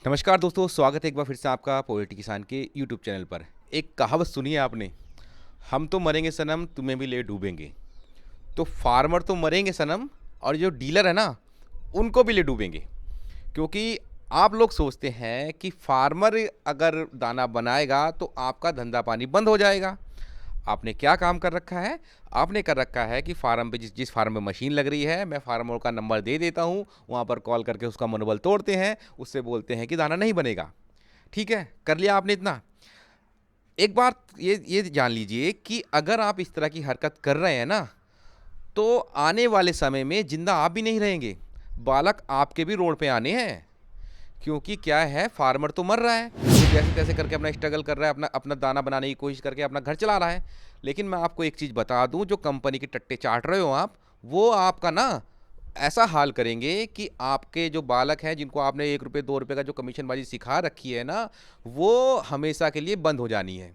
नमस्कार दोस्तों, स्वागत है एक बार फिर से आपका पोलिटी किसान के यूट्यूब चैनल पर। एक कहावत सुनी है आपने, हम तो मरेंगे सनम तुम्हें भी ले डूबेंगे। तो फार्मर तो मरेंगे सनम, और जो डीलर है ना, उनको भी ले डूबेंगे। क्योंकि आप लोग सोचते हैं कि फार्मर अगर दाना बनाएगा तो आपका धंधा पानी बंद हो जाएगा। आपने क्या काम कर रखा है? आपने कर रखा है कि फार्म पे जिस जिस फार्म में मशीन लग रही है, मैं फार्मर का नंबर दे देता हूँ, वहाँ पर कॉल करके उसका मनोबल तोड़ते हैं, उससे बोलते हैं कि दाना नहीं बनेगा। ठीक है, कर लिया आपने इतना। एक बात ये जान लीजिए कि अगर आप इस तरह की हरकत कर रहे हैं ना, तो आने वाले समय में जिंदा आप भी नहीं रहेंगे, बालक आपके भी रोड पे आने हैं। क्योंकि क्या है, फार्मर तो मर रहा है, वो जैसे तैसे करके अपना स्ट्रगल कर रहा है, अपना अपना दाना बनाने की कोशिश करके अपना घर चला रहा है। लेकिन मैं आपको एक चीज़ बता दूं, जो कंपनी के टट्टे चाट रहे हो आप, वो आपका ना ऐसा हाल करेंगे कि आपके जो बालक हैं, जिनको आपने 1 रुपये 2 रुपये का जो कमीशनबाजी सिखा रखी है ना, वो हमेशा के लिए बंद हो जानी है।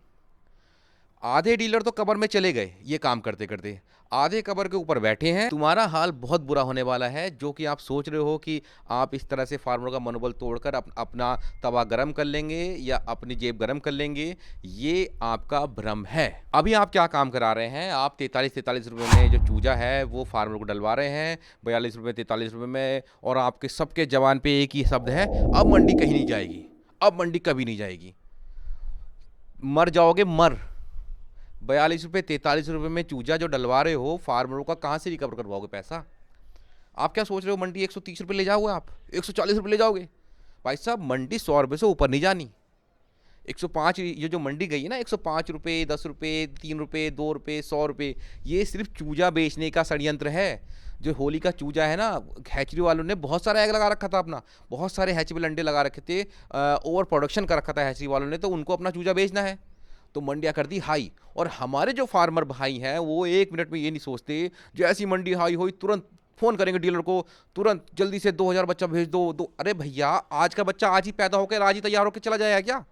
आधे डीलर तो कबर में चले गए ये काम करते करते, आधे कबर के ऊपर बैठे हैं। तुम्हारा हाल बहुत बुरा होने वाला है। जो कि आप सोच रहे हो कि आप इस तरह से फार्मर का मनोबल तोड़कर अपना तवा गरम कर लेंगे या अपनी जेब गरम कर लेंगे, ये आपका भ्रम है। अभी आप क्या काम करा रहे हैं? आप 43-43 रुपये में जो चूजा है वो फार्मर को डलवा रहे हैं, 42 रुपये 43 रुपये में। और आपके सबके जवान पे एक ही शब्द है, अब मंडी कहीं नहीं जाएगी, अब मंडी कभी नहीं जाएगी। मर जाओगे, मर। 42 रुपये 43 रुपये में चूजा जो डलवा रहे हो फार्मरों का, कहाँ से रिकवर करवाओगे पैसा? आप क्या सोच रहे हो मंडी 130 रुपये ले जाओगे? आप 140 रुपये ले जाओगे? भाई साहब, मंडी 100 रुपये से ऊपर नहीं जानी। 105, ये जो मंडी गई है ना, 105 रुपये 10 रुपये 3 रुपये 2 रुपये 100 रुपये, ये सिर्फ चूजा बेचने का षड्यंत्र है। जो होली का चूजा है ना, हैचरी वालों ने बहुत सारा एग लगा रखा था अपना, बहुत सारे हैचेबल अंडे लगा रखे थे, ओवर प्रोडक्शन कर रखा था हैचरी वालों ने, तो उनको अपना चूजा बेचना है तो मंडियाँ कर दी हाई। और हमारे जो फार्मर भाई हैं वो 1 मिनट में ये नहीं सोचते, जैसी मंडी हाई हुई तुरंत फ़ोन करेंगे डीलर को, तुरंत जल्दी से 2,000 बच्चा भेज दो दो। अरे भैया, आज का बच्चा आज ही पैदा होकर आज ही तैयार होकर चला जाएगा क्या?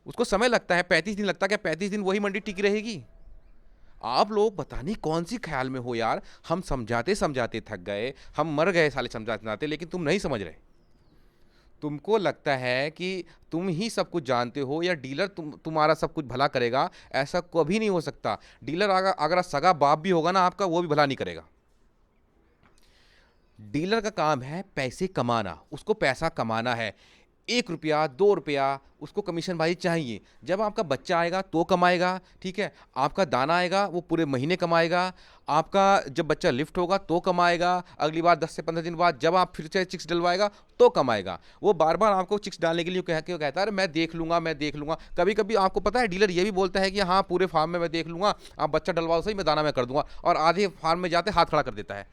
उसको समय लगता है, 35 दिन लगता है। क्या 35 दिन वही मंडी टिकी रहेगी? आप लोग पता नहीं कौन सी ख्याल में हो यार। हम समझाते समझाते थक गए, हम मर गए साले समझाते समझाते, लेकिन तुम नहीं समझ रहे। तुमको लगता है कि तुम ही सब कुछ जानते हो या डीलर तुम्हारा सब कुछ भला करेगा। ऐसा कभी नहीं हो सकता। डीलर अगर सगा बाप भी होगा ना आपका, वो भी भला नहीं करेगा। डीलर का काम है पैसे कमाना, उसको पैसा कमाना है। 1 रुपया 2 रुपया उसको कमीशन भाई चाहिए। जब आपका बच्चा आएगा तो कमाएगा, ठीक है। आपका दाना आएगा वो पूरे महीने कमाएगा। आपका जब बच्चा लिफ्ट होगा तो कमाएगा। अगली बार 10 से 15 दिन बाद जब आप फिर से चिक्स डलवाएगा तो कमाएगा। वो बार बार आपको चिक्स डालने के लिए कहता है, अरे मैं देख लूंगा मैं देख लूंगा। कभी कभी आपको पता है डीलर ये भी बोलता है कि हाँ, पूरे फार्म में मैं देख लूंगा, आप बच्चा डलवाओ सही, मैं दाना मैं कर दूंगा। और आधे फार्म में जाते हाथ खड़ा कर देता है,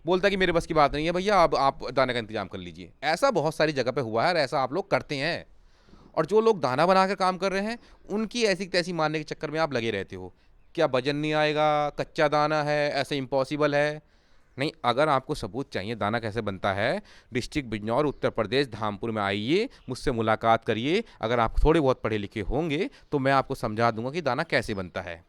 बोलता है कि मेरे बस की बात नहीं है भैया, अब आप दाने का इंतजाम कर लीजिए। ऐसा बहुत सारी जगह पे हुआ है और ऐसा आप लोग करते हैं। और जो लोग दाना बना कर काम कर रहे हैं, उनकी ऐसी तैसी मारने के चक्कर में आप लगे रहते हो। क्या वजन नहीं आएगा, कच्चा दाना है, ऐसे इम्पॉसिबल है? नहीं, अगर आपको सबूत चाहिए दाना कैसे बनता है, डिस्ट्रिक्ट बिजनौर उत्तर प्रदेश धामपुर में आइए, मुझसे मुलाकात करिए। अगर आप थोड़े बहुत पढ़े लिखे होंगे तो मैं आपको समझा दूंगा कि दाना कैसे बनता है।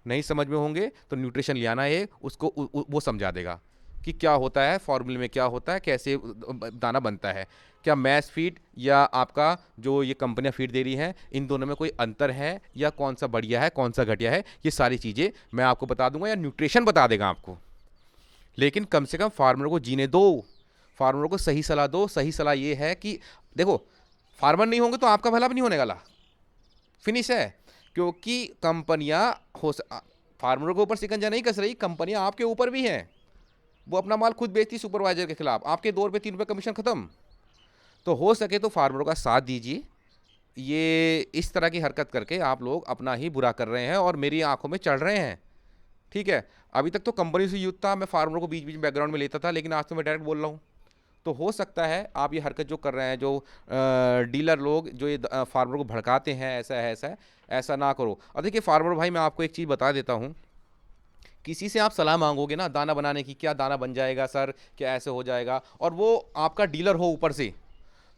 नहीं समझ में होंगे तो न्यूट्रिशन ले आना है, उसको वो समझा देगा कि क्या होता है, फॉर्मूले में क्या होता है, कैसे दाना बनता है। क्या मैस फीड या आपका जो ये कंपनियां फीड दे रही हैं, इन दोनों में कोई अंतर है या कौन सा बढ़िया है कौन सा घटिया है, ये सारी चीज़ें मैं आपको बता दूंगा या न्यूट्रिशन बता देगा आपको। लेकिन कम से कम फार्मर को जीने दो, फार्मर को सही सलाह दो। सही सलाह ये है कि देखो, फार्मर नहीं होंगे तो आपका भला भी नहीं होने वाला, फिनिश है। क्योंकि कंपनियां हो फार्मर के ऊपर शिकंजा नहीं कस रही, कंपनियां आपके ऊपर भी हैं। वो अपना माल खुद बेचती सुपरवाइजर के खिलाफ, आपके 2 रुपये 3 रुपये कमीशन खत्म। तो हो सके तो फार्मरों का साथ दीजिए। ये इस तरह की हरकत करके आप लोग अपना ही बुरा कर रहे हैं और मेरी आंखों में चढ़ रहे हैं, ठीक है। अभी तक तो कंपनी से युद्ध था, मैं फार्मरों को बीच बीच में बैकग्राउंड में लेता था, लेकिन आज तो मैं डायरेक्ट बोल रहा हूँ। तो हो सकता है आप ये हरकत जो कर रहे हैं, जो डीलर लोग जो ये फार्मर को भड़काते हैं, ऐसा है ऐसा है, ऐसा ना करो। और देखिए फार्मर भाई, मैं आपको एक चीज़ बता देता हूँ। किसी से आप सलाह मांगोगे ना दाना बनाने की, क्या दाना बन जाएगा सर, क्या ऐसे हो जाएगा, और वो आपका डीलर हो ऊपर से,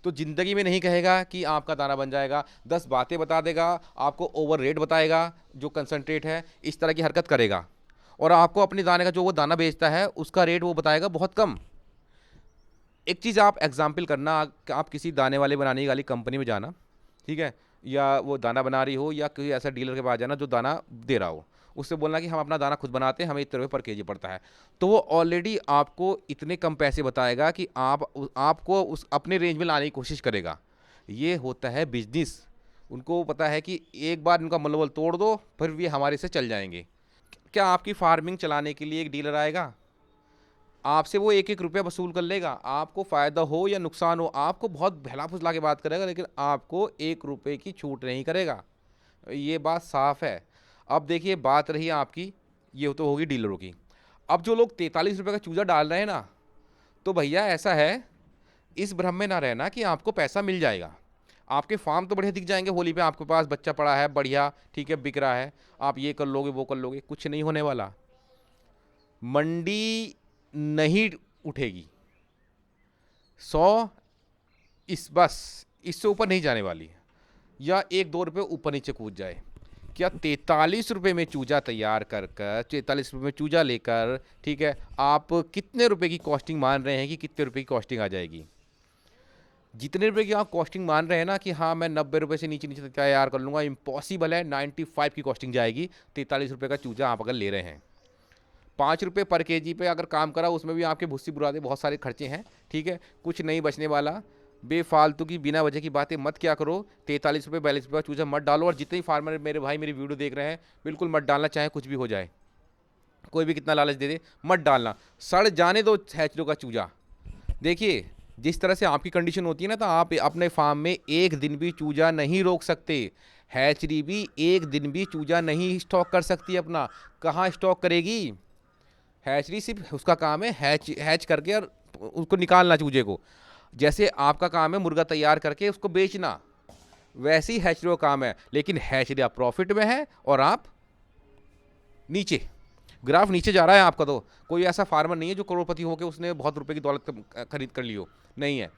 तो ज़िंदगी में नहीं कहेगा कि आपका दाना बन जाएगा। 10 बातें बता देगा, आपको ओवर रेट बताएगा जो कंसनट्रेट है, इस तरह की हरकत करेगा। और आपको अपने दाने का जो वो दाना बेचता है उसका रेट वो बताएगा बहुत कम। एक चीज़ आप एग्जाम्पल करना, आप किसी दाने वाले बनाने वाली कंपनी में जाना, ठीक है, या वो दाना बना रही हो या कोई ऐसा डीलर के पास जाना जो दाना दे रहा हो, उससे बोलना कि हम अपना दाना खुद बनाते हैं, हमें इतने रुपये पर केजी पड़ता है। तो वो ऑलरेडी आपको इतने कम पैसे बताएगा कि आपको उस अपने रेंज में लाने की कोशिश करेगा। ये होता है बिजनेस। उनको पता है कि एक बार इनका मनोबल तोड़ दो फिर भी हमारे से चल जाएंगे। क्या आपकी फार्मिंग चलाने के लिए एक डीलर आएगा, आपसे वो एक एक रुपया वसूल कर लेगा, आपको फ़ायदा हो या नुकसान हो, आपको बहुत भला फुसला के बात करेगा, लेकिन आपको एक रुपये की छूट नहीं करेगा। ये बात साफ है। अब देखिए, बात रही आपकी, ये तो होगी डीलरों की। अब जो लोग 43 रुपये का चूजा डाल रहे हैं ना, तो भैया ऐसा है, इस भ्रम में ना रहना कि आपको पैसा मिल जाएगा। आपके फार्म तो बढ़िया दिख जाएंगे होली पे, आपके पास बच्चा पड़ा है बढ़िया, ठीक है, बिक रहा है, आप ये कर लोगे वो कर लोगे, कुछ नहीं होने वाला। मंडी नहीं उठेगी, 100 इस बस इससे ऊपर नहीं जाने वाली है, या 1-2 रुपये ऊपर नीचे कूद जाए। क्या 43 रुपये में चूजा तैयार कर 43 रुपये में चूजा लेकर, ठीक है, आप कितने रुपए की कॉस्टिंग मान रहे हैं कि कितने रुपए की कॉस्टिंग आ जाएगी? जितने रुपए की आप कॉस्टिंग मान रहे हैं ना कि हाँ मैं 90 रुपये से नीचे नीचे तैयार कर लूँगा, इम्पॉसिबल है। 95 की कॉस्टिंग जाएगी 43 रुपये का चूजा आप अगर ले रहे हैं। 5 रुपये पर केजी पे अगर काम करा, उसमें भी आपके भुस्सी बुरादे बहुत सारे खर्चे हैं, ठीक है, कुछ नहीं बचने वाला। बेफालतू की बिना वजह की बातें मत क्या करो। 43 रुपये 42 रुपये का चूजा मत डालो। और जितने फार्मर मेरे भाई मेरी वीडियो देख रहे हैं, बिल्कुल मत डालना, चाहे कुछ भी हो जाए, कोई भी कितना लालच दे दे, मत डालना। सड़ जाने दो हैचरियों का चूजा। देखिए, जिस तरह से आपकी कंडीशन होती है ना, तो आप अपने फार्म में एक दिन भी चूजा नहीं रोक सकते। हैचरी भी एक दिन भी चूजा नहीं स्टॉक कर सकती अपना। कहाँ स्टॉक करेगी? हैचरी सिर्फ उसका काम है हैच करके और उसको निकालना चूजे को। जैसे आपका काम है मुर्गा तैयार करके उसको बेचना, वैसे ही हैचरी का काम है। लेकिन हैचरी आप प्रॉफिट में है और आप नीचे, ग्राफ नीचे जा रहा है आपका। तो कोई ऐसा फार्मर नहीं है जो करोड़पति होकर उसने बहुत रुपए की दौलत खरीद कर ली हो, नहीं है।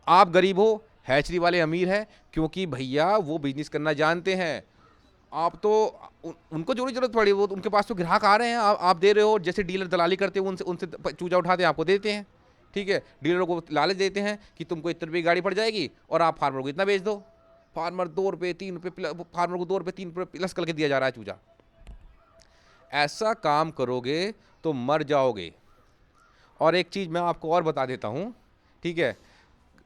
आप गरीब हो, हैचरी वाले अमीर है, क्योंकि भैया वो बिजनेस करना जानते हैं। आप तो उनको जो जरूरत पड़ी, वो उनके पास तो ग्राहक आ रहे हैं, आप दे रहे हो। जैसे डीलर दलाली करते हैं, उनसे उनसे चूजा उठाते हैं, आपको देते हैं, ठीक है। डीलरों को लालच देते हैं कि तुमको इतने रुपये की गाड़ी पड़ जाएगी और आप फार्मर को इतना बेच दो। फार्मर 2 रुपये 3 रुपये, फार्मर को 2 रुपये 3 रुपये प्लस करके दिया जा रहा है चूजा। ऐसा काम करोगे तो मर जाओगे। और एक चीज़ मैं आपको और बता देता हूँ, ठीक है,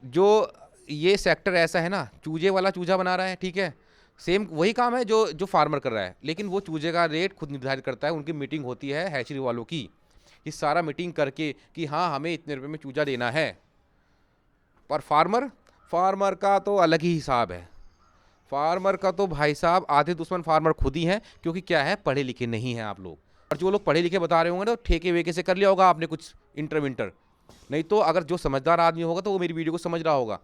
जो ये सेक्टर ऐसा है ना, चूजे वाला चूजा बना रहा है, ठीक है, सेम वही काम है जो जो फार्मर कर रहा है, लेकिन वो चूजे का रेट खुद निर्धारित करता है। उनकी मीटिंग होती है हैचरी वालों की, ये सारा मीटिंग करके कि हाँ हमें इतने रुपए में चूजा देना है। पर फार्मर का तो अलग ही हिसाब है। फार्मर का तो भाई साहब आधे दुश्मन फार्मर खुद ही हैं, क्योंकि क्या है, पढ़े लिखे नहीं हैं आप लोग। और जो लोग पढ़े लिखे बता रहे होंगे ना, ठेके वेके से कर लिया होगा आपने कुछ इंटर, नहीं तो अगर जो समझदार आदमी होगा तो वो मेरी वीडियो को समझ रहा होगा।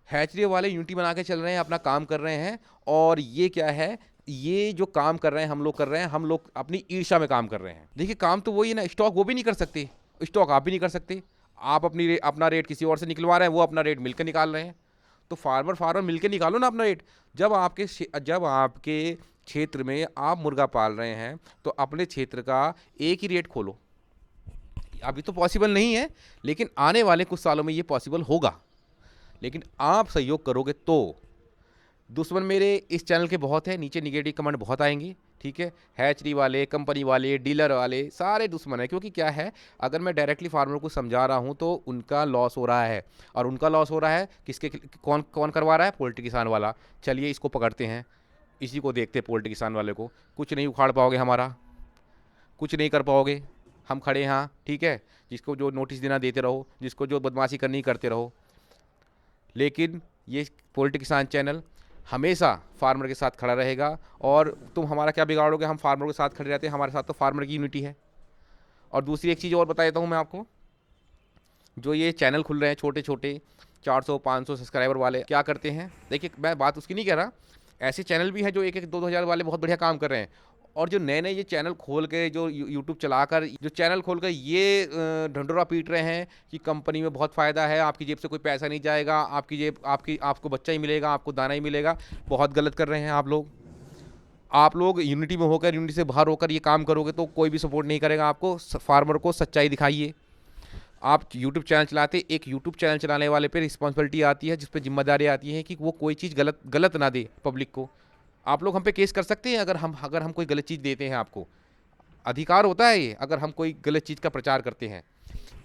हैचरी वाले यूनिटी बना के चल रहे हैं, अपना काम कर रहे हैं। और ये क्या है, ये जो काम कर रहे हैं हम लोग कर रहे हैं, हम लोग अपनी ईर्ष्या में काम कर रहे हैं। देखिए, काम तो वही है ना, स्टॉक वो भी नहीं कर सकते, स्टॉक आप भी नहीं कर सकते। आप अपना रेट किसी और से निकलवा रहे हैं, वो अपना रेट मिलकर निकाल रहे हैं। तो फार्मर मिलकर निकालो ना अपना रेट। जब आपके क्षेत्र में आप मुर्गा पाल रहे हैं, तो अपने क्षेत्र का एक ही रेट खोलो। अभी तो पॉसिबल नहीं है, लेकिन आने वाले कुछ सालों में ये पॉसिबल होगा। लेकिन आप सहयोग करोगे तो। दुश्मन मेरे इस चैनल के बहुत है, नीचे निगेटिव कमेंट बहुत आएंगे, ठीक है। हैचरी वाले, कंपनी वाले, डीलर वाले, सारे दुश्मन है। क्योंकि क्या है, अगर मैं डायरेक्टली फार्मर को समझा रहा हूँ तो उनका लॉस हो रहा है। और उनका लॉस हो रहा है किसके, कौन करवा रहा है? पोल्ट्री किसान वाला। चलिए इसको पकड़ते हैं, इसी को देखते हैं, पोल्ट्री किसान वाले को। कुछ नहीं उखाड़ पाओगे हमारा, कुछ नहीं कर पाओगे, हम खड़े हैं, हाँ, ठीक है। जिसको जो नोटिस देना देते रहो, जिसको जो बदमाशी करनी करते रहो। लेकिन ये पोल्ट्री किसान चैनल हमेशा फार्मर के साथ खड़ा रहेगा। और तुम हमारा क्या बिगाड़ोगे, हम फार्मर के साथ खड़े रहते हैं, हमारे साथ तो फार्मर की यूनिटी है। और दूसरी एक चीज़ और बता देता हूँ मैं आपको, जो ये चैनल खुल रहे हैं छोटे छोटे 400-500 सब्सक्राइबर वाले, क्या करते हैं? देखिए, मैं बात उसकी नहीं कह रहा, ऐसे चैनल भी हैं जो 1-2 हज़ार वाले बहुत बढ़िया काम कर रहे हैं। और जो नए ये चैनल खोल के, जो यूट्यूब चलाकर, जो चैनल खोल कर ये ढंढोरा पीट रहे हैं कि कंपनी में बहुत फ़ायदा है, आपकी जेब से कोई पैसा नहीं जाएगा, आपको बच्चा ही मिलेगा, आपको दाना ही मिलेगा, बहुत गलत कर रहे हैं आप लोग यूनिटी में होकर, यूनिटी से बाहर होकर ये काम करोगे तो कोई भी सपोर्ट नहीं करेगा आपको। फार्मर को सच्चाई दिखाइए, आप यूट्यूब चैनल चलाते, एक यूट्यूब चैनल चलाने वाले पे रिस्पॉन्सिबिलिटी आती है, जिस पे जिम्मेदारी आती है कि वो कोई चीज़ गलत गलत ना दे पब्लिक को। आप लोग हम पे केस कर सकते हैं अगर हम कोई गलत चीज़ देते हैं आपको, अधिकार होता है ये, अगर हम कोई गलत चीज़ का प्रचार करते हैं।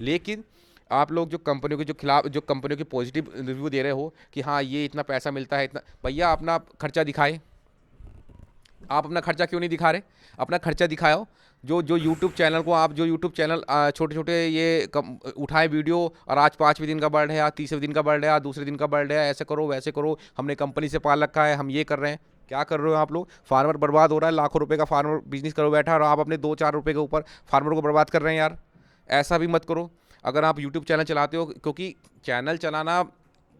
लेकिन आप लोग जो कंपनियों के जो खिलाफ, जो कंपनियों के पॉजिटिव रिव्यू दे रहे हो कि हाँ ये इतना पैसा मिलता है, इतना, भैया अपना खर्चा दिखाए। आप अपना खर्चा क्यों नहीं दिखा रहे? अपना खर्चा दिखाओ। जो जो यूट्यूब चैनल को आप, जो यूट्यूब चैनल छोटे छोटे ये उठाए वीडियो, और आज 5वें दिन का बढ़ रहा है, आज 30वें दिन का बढ़ रहा है, आज दूसरे दिन का बढ़ रहा है, ऐसे करो वैसे करो, हमने कंपनी से पाल रखा है, हम ये कर रहे हैं। क्या कर रहे हो आप लोग? फार्मर बर्बाद हो रहा है, लाखों रुपए का फार्मर बिजनेस करो बैठा, और आप अपने 2-4 रुपये के ऊपर फार्मर को बर्बाद कर रहे हैं यार। ऐसा भी मत करो। अगर आप यूट्यूब चैनल चलाते हो, क्योंकि चैनल चलाना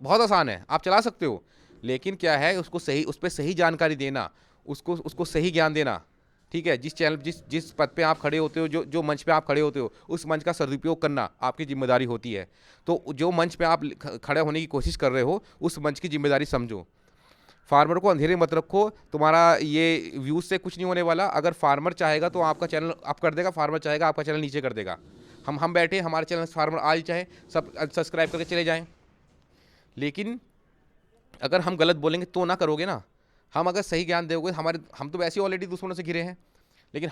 बहुत आसान है, आप चला सकते हो, लेकिन क्या है, उसको सही, उस पर सही जानकारी देना, उसको सही ज्ञान देना। ठीक है, जिस चैनल, जिस पद पे आप खड़े होते हो, जो जो मंच पे आप खड़े होते हो, उस मंच का सदुपयोग करना आपकी जिम्मेदारी होती है। तो जो मंच पे आप खड़े होने की कोशिश कर रहे हो, उस मंच की जिम्मेदारी समझो। फार्मर को अंधेरे मत रखो। तुम्हारा ये व्यूज़ से कुछ नहीं होने वाला। अगर फार्मर चाहेगा तो आपका चैनल अप कर देगा, फार्मर चाहेगा आपका चैनल नीचे कर देगा। हम बैठे, हमारे चैनल फार्मर आज चाहे सब सब्सक्राइब करके चले जाएं, लेकिन अगर हम गलत बोलेंगे तो ना करोगे ना। हम अगर सही ज्ञान दोगे, हम तो वैसे ही ऑलरेडी दुश्मनों से घिरे हैं, लेकिन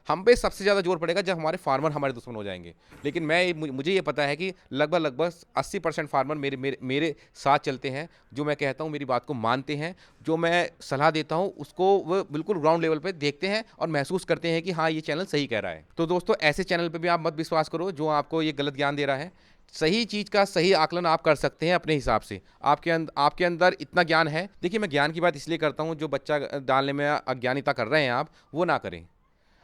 हम पे सबसे ज़्यादा जोर पड़ेगा जब हमारे फार्मर हमारे दुश्मन हो जाएंगे। लेकिन मुझे ये पता है कि लगभग 80% फार्मर मेरे साथ चलते हैं। जो मैं कहता हूँ मेरी बात को मानते हैं, जो मैं सलाह देता हूँ उसको वो बिल्कुल ग्राउंड लेवल पे देखते हैं और महसूस करते हैं कि हाँ ये चैनल सही कह रहा है। तो दोस्तों, ऐसे चैनल पर भी आप मत विश्वास करो जो आपको ये गलत ज्ञान दे रहा है। सही चीज़ का सही आकलन आप कर सकते हैं अपने हिसाब से। आपके अंदर इतना ज्ञान है। देखिए, मैं ज्ञान की बात इसलिए करता हूँ, जो बच्चा डालने में अज्ञानिता कर रहे हैं आप, वो ना करें।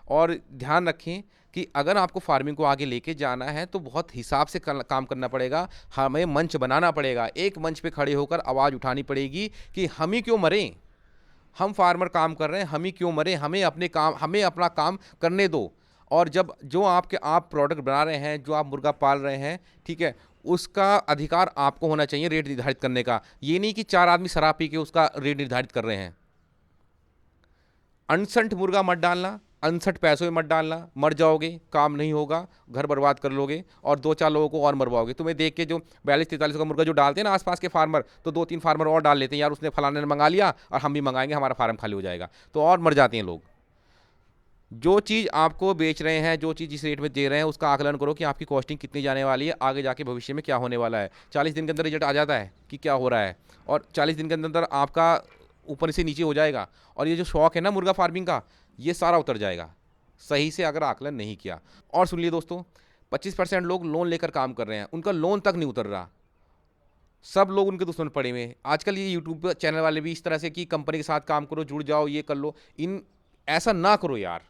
और ध्यान रखें कि अगर आपको फार्मिंग को आगे लेके जाना है तो बहुत हिसाब से काम करना पड़ेगा। हमें मंच बनाना पड़ेगा, एक मंच पे खड़े होकर आवाज़ उठानी पड़ेगी कि हम ही क्यों मरें, हम फार्मर काम कर रहे हैं, हम ही क्यों मरें, हमें अपना काम करने दो। और जब जो आप प्रोडक्ट बना रहे हैं, जो आप मुर्गा पाल रहे हैं, ठीक है, उसका अधिकार आपको होना चाहिए रेट निर्धारित करने का। ये नहीं कि 4 आदमी शराब पी के उसका रेट निर्धारित कर रहे हैं। अनसंट मुर्गा मत डालना, अनसठ पैसों में मत डालना, मर जाओगे, काम नहीं होगा, घर बर्बाद कर लोगे और 2-4 लोगों को और मरवाओगे। तुम्हें देख के जो 42-43 का मुर्गा जो डालते हैं ना आसपास के फार्मर, तो 2-3 फार्मर और डाल लेते हैं, यार उसने फलाने ने मंगा लिया और हम भी मंगाएंगे, हमारा फार्म खाली हो जाएगा, तो और मर जाते हैं लोग। जो चीज़ आपको बेच रहे हैं, जो चीज़ जिस रेट में दे रहे हैं, उसका आकलन करो कि आपकी कॉस्टिंग कितनी जाने वाली है, आगे जाके भविष्य में क्या होने वाला है। 40 दिन के अंदर रिजल्ट आ जाता है कि क्या हो रहा है, और 40 दिन के अंदर आपका ऊपर से नीचे हो जाएगा, और ये जो शौक है ना मुर्गा फार्मिंग का, ये सारा उतर जाएगा सही से अगर आकलन नहीं किया। और सुन लिए दोस्तों, 25% लोग लोन लेकर काम कर रहे हैं, उनका लोन तक नहीं उतर रहा, सब लोग उनके दुश्मन पड़े हुए हैं। आजकल ये यूट्यूब चैनल वाले भी इस तरह से कि कंपनी के साथ काम करो, जुड़ जाओ, ये कर लो, ऐसा ना करो यार।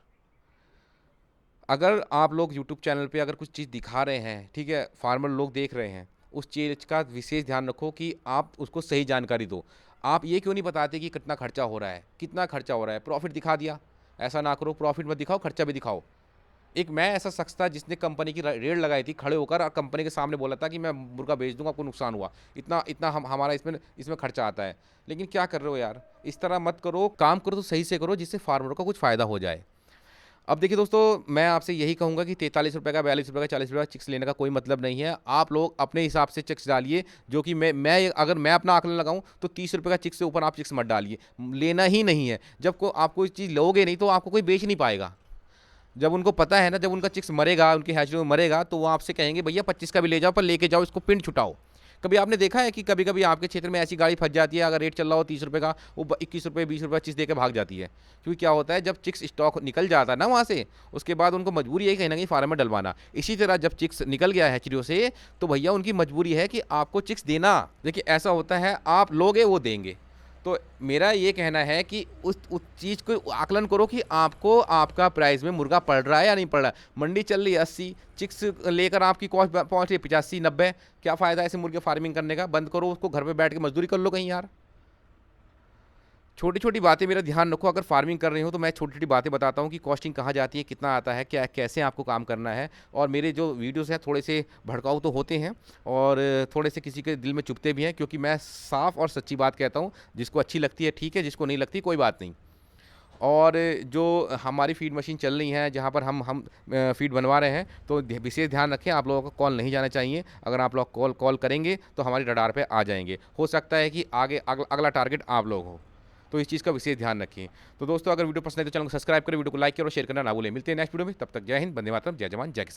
अगर आप लोग यूट्यूब चैनल पे अगर कुछ चीज़ दिखा रहे हैं, ठीक है, फार्मर लोग देख रहे हैं, उस चीज़ का विशेष ध्यान रखो कि आप उसको सही जानकारी दो। आप ये क्यों नहीं बताते कि कितना खर्चा हो रहा है, कितना खर्चा हो रहा है, प्रॉफिट दिखा दिया। ऐसा ना करो, प्रॉफिट मत दिखाओ, खर्चा भी दिखाओ। एक मैं ऐसा शख्स था जिसने कंपनी की रेड लगाई थी, खड़े होकर कंपनी के सामने बोला था कि मैं मुर्गा बेच दूंगा, आपको नुकसान हुआ, इतना इतना हमारा इसमें खर्चा आता है। लेकिन क्या कर रहे हो यार, इस तरह मत करो, काम करो तो सही से करो जिससे फार्मर को कुछ फ़ायदा हो जाए। अब देखिए दोस्तों, मैं आपसे यही कहूँगा कि 43 रुपये का, 42 रुपये का, 40 रुपये का चिक्स लेने का कोई मतलब नहीं है। आप लोग अपने हिसाब से चिक्स डालिए, जो कि अगर मैं अपना आकलन लगाऊं तो 30 रुपये का चिक्स से ऊपर आप चिक्स मत डालिए, लेना ही नहीं है। जब आप कोई चीज़ लोगे नहीं तो आपको कोई बेच नहीं पाएगा। जब उनको पता है ना, जब उनका चिक्स मरेगा, उनकी हैचरी में मरेगा, तो वो आपसे कहेंगे भैया 25 का भी ले जाओ, पर लेके जाओ, इसको पिंड छुटाओ। कभी आपने देखा है कि कभी कभी आपके क्षेत्र में ऐसी गाड़ी फंस जाती है, अगर रेट चल रहा हो 30 रुपये का, वो 21 रुपये 20 रुपये चिक्स देकर भाग जाती है। क्योंकि क्या होता है, जब चिक्स स्टॉक निकल जाता है ना वहाँ से, उसके बाद उनको मजबूरी है कहीं ना कहीं फार्म में डलवाना। इसी तरह जब चिक्स निकल गया है हैचरियों से, तो भैया उनकी मजबूरी है कि आपको चिक्स देना। देखिए ऐसा होता है, आप लोगे वो देंगे। तो मेरा ये कहना है कि उस चीज़ को आकलन करो कि आपको आपका प्राइस में मुर्गा पड़ रहा है या नहीं पड़ रहा है। मंडी चल रही है 80, चिक्स लेकर आपकी कॉस्ट पहुंच रही है 85-90, क्या फ़ायदा ऐसे मुर्गे फार्मिंग करने का? बंद करो उसको, घर पे बैठ के मजदूरी कर लो कहीं यार। छोटी छोटी बातें मेरा ध्यान रखो। अगर फार्मिंग कर रहे हो तो मैं छोटी छोटी बातें बताता हूँ कि कॉस्टिंग कहाँ जाती है, कितना आता है, क्या कैसे आपको काम करना है। और मेरे जो वीडियोस हैं थोड़े से भड़काऊ तो होते हैं और थोड़े से किसी के दिल में चुभते भी हैं, क्योंकि मैं साफ़ और सच्ची बात कहता हूँ। जिसको अच्छी लगती है ठीक है, जिसको नहीं लगती कोई बात नहीं। और जो हमारी फीड मशीन चल रही है जहाँ पर हम फीड बनवा रहे हैं, तो विशेष ध्यान रखें, आप लोगों को कॉल नहीं जाना चाहिए। अगर आप लोग कॉल करेंगे तो हमारी रडार पे आ जाएंगे। हो सकता है कि आगे अगला टारगेट आप लोग हो, तो इस चीज़ का विशेष ध्यान रखें। तो दोस्तों, अगर वीडियो पसंद है तो चैनल को सब्सक्राइब करें, वीडियो को लाइक करो, शेयर करना ना भूलें। मिलते हैं नेक्स्ट वीडियो में, तब तक जय हिंद, वंदे मातरम, जय जवान जय किसान।